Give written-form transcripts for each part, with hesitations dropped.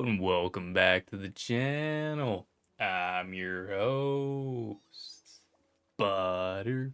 and welcome back to the channel. I'm your host, Butterfly,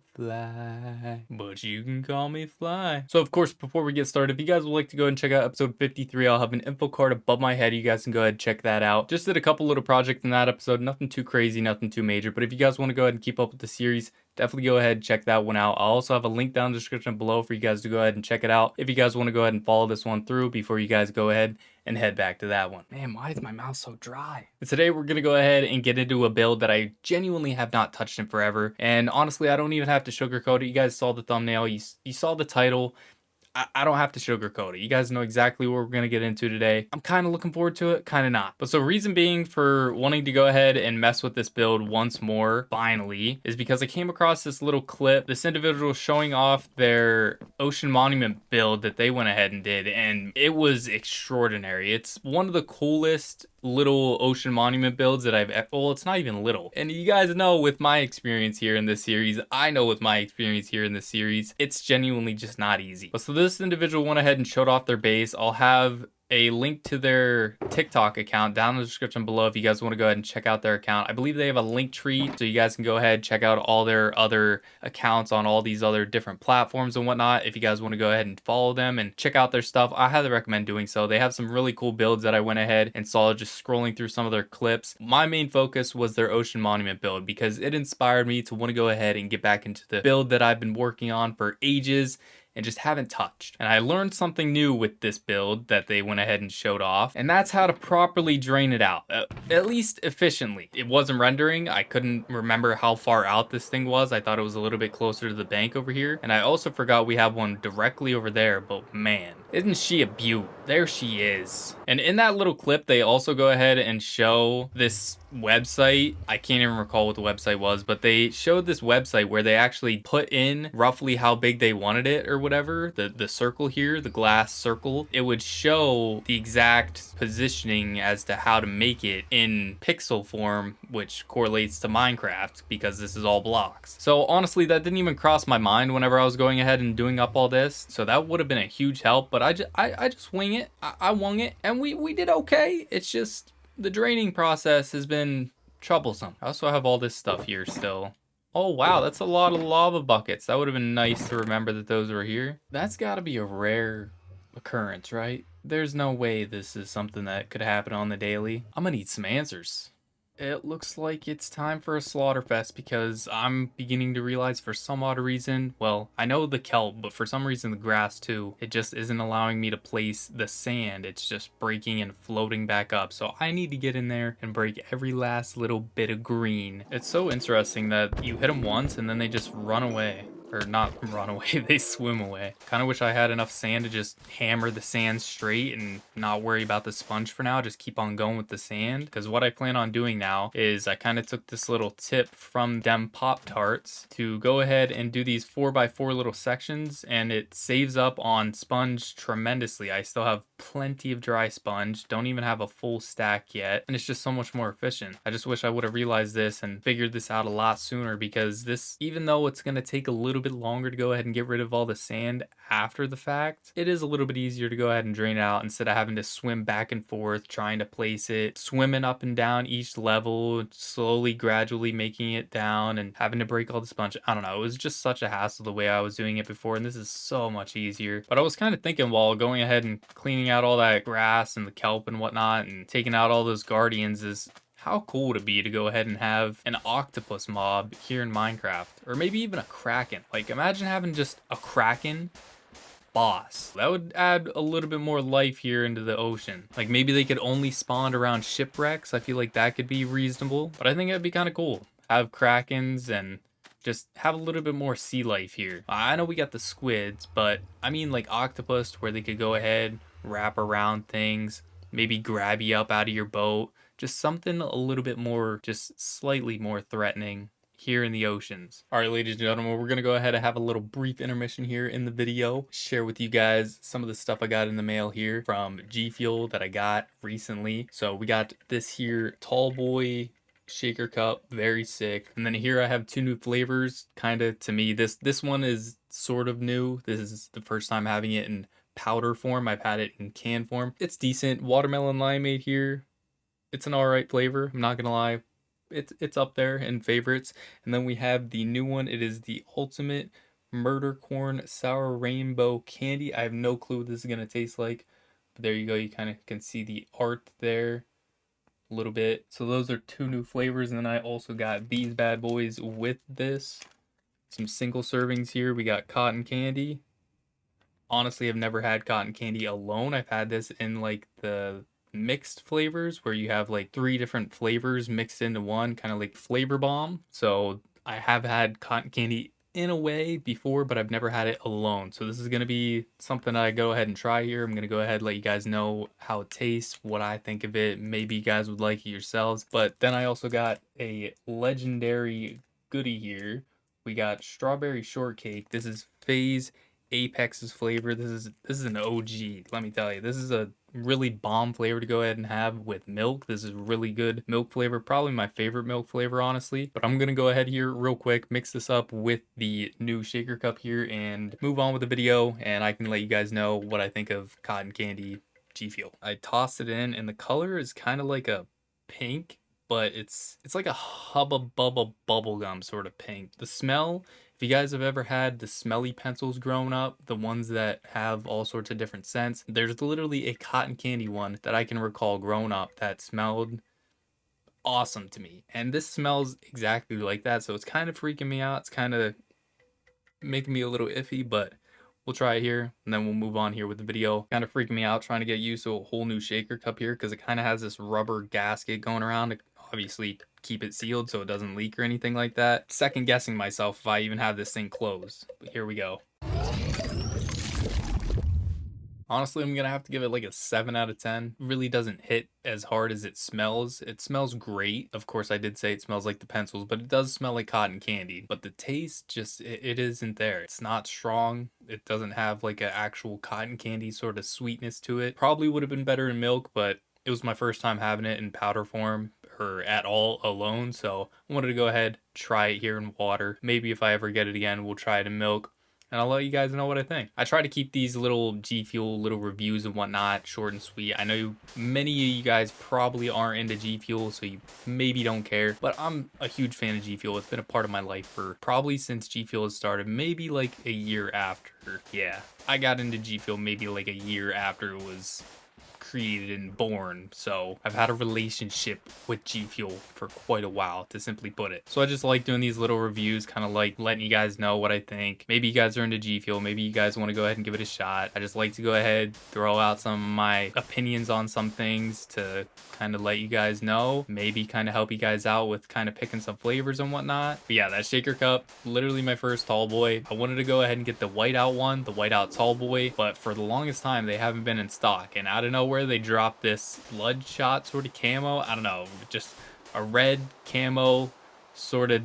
but you can call me Fly. So of course, before we get started, if you guys would like to go and check out episode 53, I'll have an info card above my head. You guys can go ahead and check that out. Just did a couple little projects in that episode, nothing too crazy, nothing too major, but if you guys want to go ahead and keep up with the series, definitely go ahead and check that one out. I'll also have a link down in the description below for you guys to go ahead and check it out if you guys want to go ahead and follow this one through before you guys go ahead and head back to that one. Man, why is my mouth so dry? And today we're gonna go ahead and get into a build that I genuinely have not touched in forever. And honestly, I don't even have to sugarcoat it. You guys saw the thumbnail, you saw the title. I don't have to sugarcoat it. You guys know exactly what we're going to get into today. I'm kind of looking forward to it, kind of not. But so reason being for wanting to go ahead and mess with this build once more, finally, is because I came across this little clip, this individual showing off their Ocean Monument build that they went ahead and did, and it was extraordinary. It's one of the coolest little Ocean Monument builds that well, it's not even little. And you guys know with my experience here in this series, I know with my experience here in this series, it's genuinely just not easy. But so this individual went ahead and showed off their base. I'll have a link to their TikTok account down in the description below if you guys want to go ahead and check out their account. I believe they have a link tree, so you guys can go ahead and check out all their other accounts on all these other different platforms and whatnot. If you guys want to go ahead and follow them and check out their stuff, I highly recommend doing so. They have some really cool builds that I went ahead and saw just scrolling through some of their clips. My main focus was their Ocean Monument build because it inspired me to want to go ahead and get back into the build that I've been working on for ages and just haven't touched. And I learned something new with this build that they went ahead and showed off, and that's how to properly drain it out, at least efficiently. It wasn't rendering. I couldn't remember how far out this thing was. I thought it was a little bit closer to the bank over here, and I also forgot we have one directly over there, but man, isn't she a beaut? There she is. And in that little clip, they also go ahead and show this website. I can't even recall what the website was, but they showed this website where they actually put in roughly how big they wanted it or whatever. The circle here, the glass circle, it would show the exact positioning as to how to make it in pixel form, which correlates to Minecraft because this is all blocks. So honestly, that didn't even cross my mind whenever I was going ahead and doing up all this. So that would have been a huge help, but I just wing it. I wung it, and we did okay. It's just the draining process has been troublesome. I also have all this stuff here still. Oh wow, that's a lot of lava buckets. That would have been nice to remember that those were here. That's gotta be a rare occurrence, right? There's no way this is something that could happen on the daily. I'm gonna need some answers. It looks like it's time for a slaughterfest because I'm beginning to realize for some odd reason, well, I know the kelp, but for some reason the grass too, it just isn't allowing me to place the sand. It's just breaking and floating back up. So I need to get in there and break every last little bit of green. It's so interesting that you hit them once and then they just run away. Or not run away, they swim away. Kind of wish I had enough sand to just hammer the sand straight and not worry about the sponge for now. Just keep on going with the sand. Because what I plan on doing now is I kind of took this little tip from them Pop-Tarts to go ahead and do these 4x4 little sections, and it saves up on sponge tremendously. I still have plenty of dry sponge, don't even have a full stack yet, and it's just so much more efficient. I just wish I would have realized this and figured this out a lot sooner, because this, even though it's going to take a little bit longer to go ahead and get rid of all the sand after the fact, it is a little bit easier to go ahead and drain it out instead of having to swim back and forth trying to place it, swimming up and down each level, slowly gradually making it down and having to break all the sponge. I don't know, it was just such a hassle the way I was doing it before, and this is so much easier. But I was kind of thinking while going ahead and cleaning out all that grass and the kelp and whatnot and taking out all those guardians is how cool would it be to go ahead and have an octopus mob here in Minecraft, or maybe even a kraken. Like, imagine having just a kraken boss. That would add a little bit more life here into the ocean. Like, maybe they could only spawn around shipwrecks. I feel like that could be reasonable, but I think that'd be kind of cool. Have krakens and just have a little bit more sea life here. I know we got the squids, but I mean like octopus, where they could go ahead, wrap around things, maybe grab you up out of your boat. Just something a little bit more, just slightly more threatening here in the oceans. All right, ladies and gentlemen, we're gonna go ahead and have a little brief intermission here in the video. Share with you guys some of the stuff I got in the mail here from G Fuel that I got recently. So we got this here tall boy shaker cup, very sick. And then here I have two new flavors, kind of to me. This one is sort of new. This is the first time having it in powder form. I've had it in can form. It's decent. Watermelon limeade here. It's an alright flavor. I'm not gonna lie. It's up there in favorites. And then we have the new one. It is the ultimate murder corn sour rainbow candy. I have no clue what this is gonna taste like. But there you go. You kind of can see the art there a little bit. So those are two new flavors. And then I also got these bad boys with this. Some single servings here. We got cotton candy. Honestly, I've never had cotton candy alone. I've had this in like the mixed flavors where you have like 3 different flavors mixed into one, kind of like flavor bomb. So I have had cotton candy in a way before, but I've never had it alone. So this is going to be something I go ahead and try here. I'm going to go ahead and let you guys know how it tastes, what I think of it. Maybe you guys would like it yourselves. But then I also got a legendary goodie here. We got strawberry shortcake. This is Phase Apex's flavor. This is an OG, let me tell you. This is a really bomb flavor to go ahead and have with milk. This is really good milk flavor, probably my favorite milk flavor, honestly. But I'm gonna go ahead here real quick, mix this up with the new shaker cup here and move on with the video, and I can let you guys know what I think of cotton candy G Fuel. I tossed it in and the color is kind of like a pink, but it's like a hubba bubba bubblegum sort of pink. The smell, if you guys have ever had the smelly pencils growing up, the ones that have all sorts of different scents, there's literally a cotton candy one that I can recall growing up that smelled awesome to me. And this smells exactly like that, so it's kind of freaking me out. It's kind of making me a little iffy, but we'll try it here and then we'll move on here with the video. Kind of freaking me out trying to get used to a whole new shaker cup here because it kind of has this rubber gasket going around to obviously keep it sealed so it doesn't leak or anything like that. Second guessing myself if I even have this thing closed. But here we go. Honestly, I'm gonna have to give it like a 7 out of 10. It really doesn't hit as hard as it smells. It smells great. Of course, I did say it smells like the pencils, but it does smell like cotton candy. But the taste just, it isn't there. It's not strong. It doesn't have like an actual cotton candy sort of sweetness to it. Probably would have been better in milk, but it was my first time having it in powder form or at all alone. So I wanted to go ahead, try it here in water. Maybe if I ever get it again, we'll try it in milk. And I'll let you guys know what I think. I try to keep these little G Fuel little reviews and whatnot short and sweet. I know many of you guys probably aren't into G Fuel, so you maybe don't care, but I'm a huge fan of G Fuel. It's been a part of my life for probably since G Fuel has started, maybe like a year after. Yeah, I got into G Fuel maybe like a year after it was created and born, so I've had a relationship with G Fuel for quite a while, to simply put it. So I just like doing these little reviews, kind of like letting you guys know what I think. Maybe you guys are into G Fuel, maybe you guys want to go ahead and give it a shot. I just like to go ahead, throw out some of my opinions on some things to kind of let you guys know, maybe kind of help you guys out with kind of picking some flavors and whatnot. But yeah, that shaker cup, literally my first tall boy. I wanted to go ahead and get the whiteout one, the whiteout tall boy, but for the longest time they haven't been in stock, and I don't know where they dropped this bloodshot sort of camo. I don't know, just a red camo sort of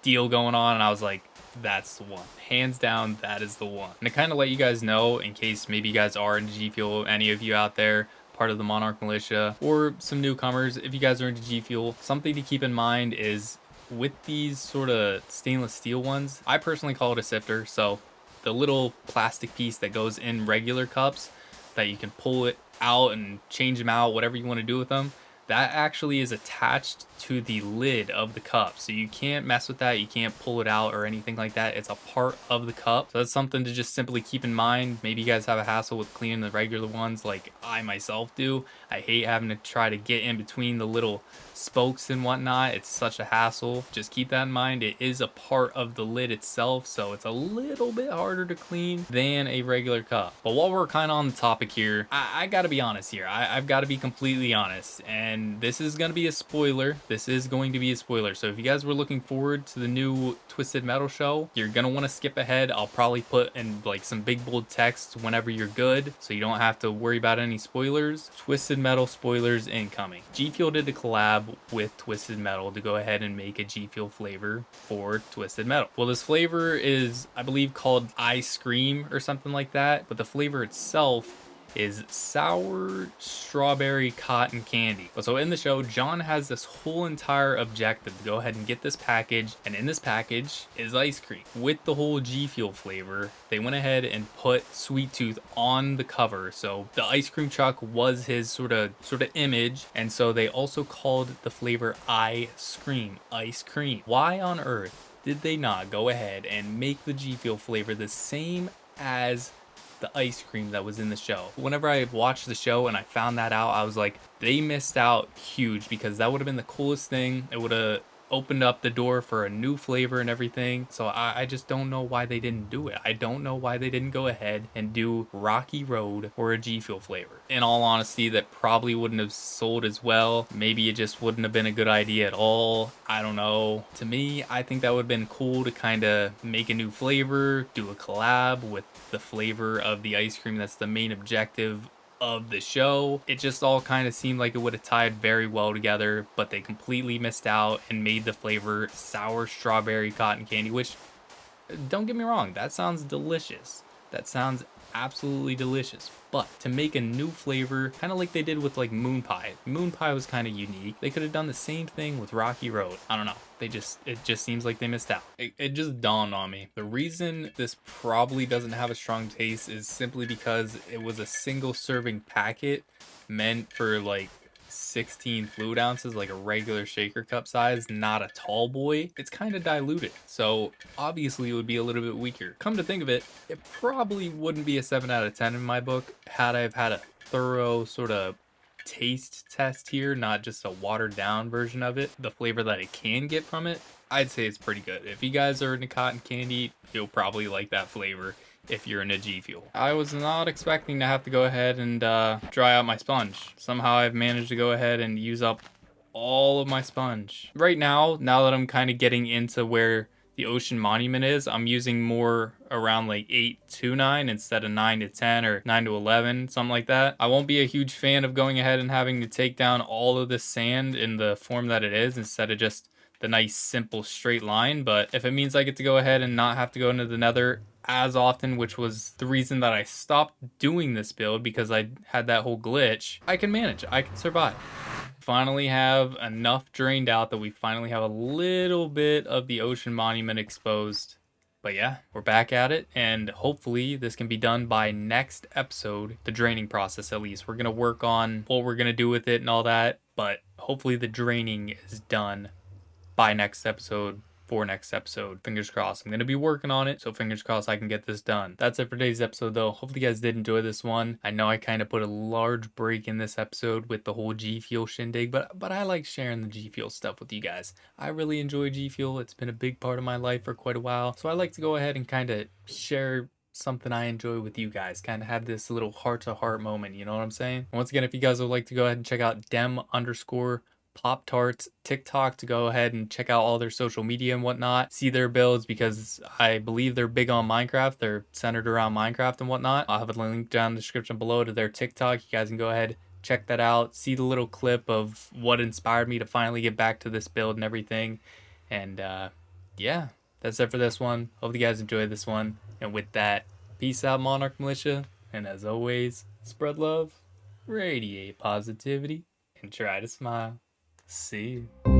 deal going on, and I was like, that's the one. Hands down, that is the one. And to kind of let you guys know, in case maybe you guys are into G Fuel, any of you out there, part of the Monarch Militia, or some newcomers, if you guys are into G Fuel, something to keep in mind is with these sort of stainless steel ones, I personally call it a sifter, so the little plastic piece that goes in regular cups that you can pull it out and change them out, whatever you want to do with them, that actually is attached to the lid of the cup, so you can't mess with that. You can't pull it out or anything like that. It's a part of the cup, so that's something to just simply keep in mind. Maybe you guys have a hassle with cleaning the regular ones like I myself do. I hate having to try to get in between the little spokes and whatnot. It's such a hassle. Just keep that in mind. It is a part of the lid itself, so it's a little bit harder to clean than a regular cup. But while we're kind of on the topic here, I gotta be honest here. I've got to be completely honest, and this is gonna be a spoiler. This is going to be a spoiler, so if you guys were looking forward to the new Twisted Metal show, you're gonna want to skip ahead. I'll probably put in like some big bold text whenever you're good, so you don't have to worry about any spoilers. Twisted Metal spoilers incoming. G Fuel did a collab with Twisted Metal to go ahead and make a G Fuel flavor for Twisted Metal. Well, this flavor is, I believe, called Ice Cream or something like that, but the flavor itself is sour strawberry cotton candy. So in the show, John has this whole entire objective to go ahead and get this package, and in this package is ice cream with the whole G Fuel flavor. They went ahead and put Sweet Tooth on the cover, so the ice cream truck was his sort of image, and so they also called the flavor ice cream. Why on earth did they not go ahead and make the G Fuel flavor the same as the ice cream that was in the show? Whenever I watched the show and I found that out, I was like, they missed out huge, because that would have been the coolest thing. It would have opened up the door for a new flavor and everything. So I just don't know why they didn't do it. I don't know why they didn't go ahead and do Rocky Road or a G Fuel flavor. In all honesty, that probably wouldn't have sold as well. Maybe it just wouldn't have been a good idea at all. I don't know. To me, I think that would have been cool to kind of make a new flavor, do a collab with the flavor of the ice cream that's the main objective of the show. It just all kind of seemed like it would have tied very well together, but they completely missed out and made the flavor sour strawberry cotton candy, which, don't get me wrong, that sounds delicious. That sounds absolutely delicious. But to make a new flavor, kind of like they did with like Moon Pie. Moon Pie was kind of unique. They could have done the same thing with Rocky Road. I don't know. It just seems like they missed out. It just dawned on me. The reason this probably doesn't have a strong taste is simply because it was a single serving packet meant for like 16 fluid ounces, like a regular shaker cup size, not a tall boy. It's kind of diluted, so obviously it would be a little bit weaker. Come to think of it, it probably wouldn't be a 7 out of 10 in my book had I've had a thorough sort of taste test here, not just a watered down version of it. The flavor that I can get from it, I'd say it's pretty good. If you guys are into cotton candy, you'll probably like that flavor if you're in a G Fuel. I was not expecting to have to go ahead and dry out my sponge. Somehow I've managed to go ahead and use up all of my sponge. Right now that I'm kind of getting into where the ocean monument is, I'm using more around like 8 to 9 instead of 9 to 10 or 9 to 11, something like that. I won't be a huge fan of going ahead and having to take down all of this sand in the form that it is instead of just the nice simple straight line, but if it means I get to go ahead and not have to go into the nether as often, which was the reason that I stopped doing this build because I had that whole glitch, I can manage, I can survive. Finally have enough drained out that we finally have a little bit of the ocean monument exposed. But yeah, we're back at it, and hopefully this can be done by next episode, the draining process at least. We're going to work on what we're going to do with it and all that, but hopefully the draining is done by next episode. For next episode, fingers crossed. I'm going to be working on it, so fingers crossed I can get this done. That's it for today's episode though. Hopefully you guys did enjoy this one. I know I kind of put a large break in this episode with the whole G Fuel shindig, but I like sharing the G Fuel stuff with you guys. I really enjoy G Fuel. It's been a big part of my life for quite a while, so I like to go ahead and kind of share something I enjoy with you guys, kind of have this little heart-to-heart moment, you know what I'm saying? Once again, if you guys would like to go ahead and check out dem_Pop-Tarts TikTok to go ahead and check out all their social media and whatnot, see their builds, because I believe they're big on Minecraft. They're centered around Minecraft and whatnot. I'll have a link down in the description below to their TikTok. You guys can go ahead, check that out, see the little clip of what inspired me to finally get back to this build and everything. And yeah, that's it for this one. Hope you guys enjoyed this one, and with that, peace out, Monarch Militia, and as always, spread love, radiate positivity, and try to smile. See you.